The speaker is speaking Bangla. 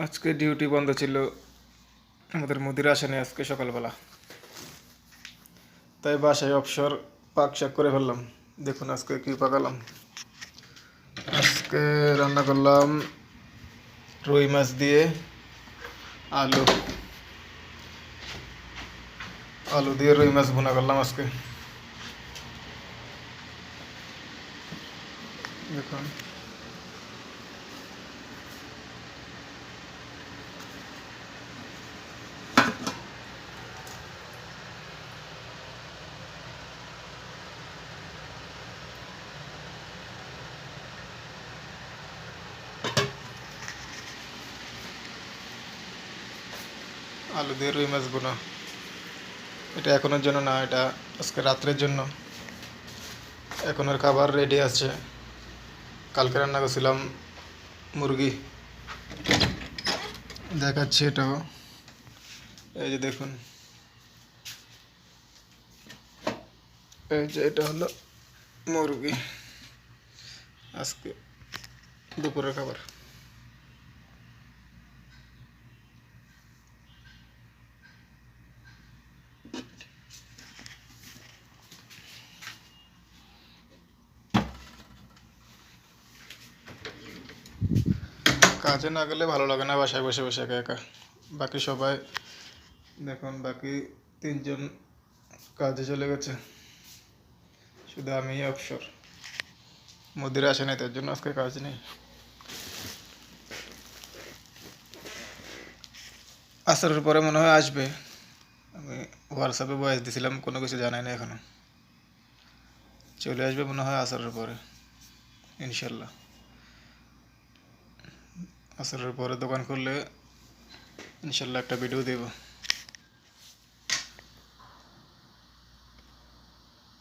আজকে ডিউটি বন্ধ ছিল, আমাদের মুদির আসেনি আজকে সকালবেলা, তাই বাসায় অবসর পাক শাক করে ফেললাম। দেখুন আজকে কি পাকালাম। আজকে রান্না করলাম রুই মাছ দিয়ে আলু আলু দিয়ে রুই মাছ ভুনা করলাম আজকে। দেখুন আলু দিয়ে রুই মাছ ভুনা, এটা এখনের জন্য না, এটা আজকে রাত্রের জন্য। এখনের খাবার রেডি আছে। কালকে রান্না করছিলাম মুরগি, দেখাচ্ছি এটাও। এই যে দেখুন, এই যে এটা হলো মুরগি, আজকে দুপুরের খাবার। কাজে না গেলে ভালো লাগে না, বাসায় বসে বসে একা একা। বাকি সবাই দেখুন, বাকি তিনজন কাজে চলে গেছে, শুধু আমিই অবসর। মুদিরা আসে নাই, তার জন্য আজকে কাজ নেই। আসরের পরে মনে হয় আসবে। আমি হোয়াটসঅ্যাপে ভয়েস দিছিলাম, কোনো কিছু জানাই না এখনো। চলে আসবে মনে হয় আসরের পরে, ইনশাল্লাহ। আসরের পরে দোকান খুললে ইনশাল্লাহ একটা ভিডিও দেব।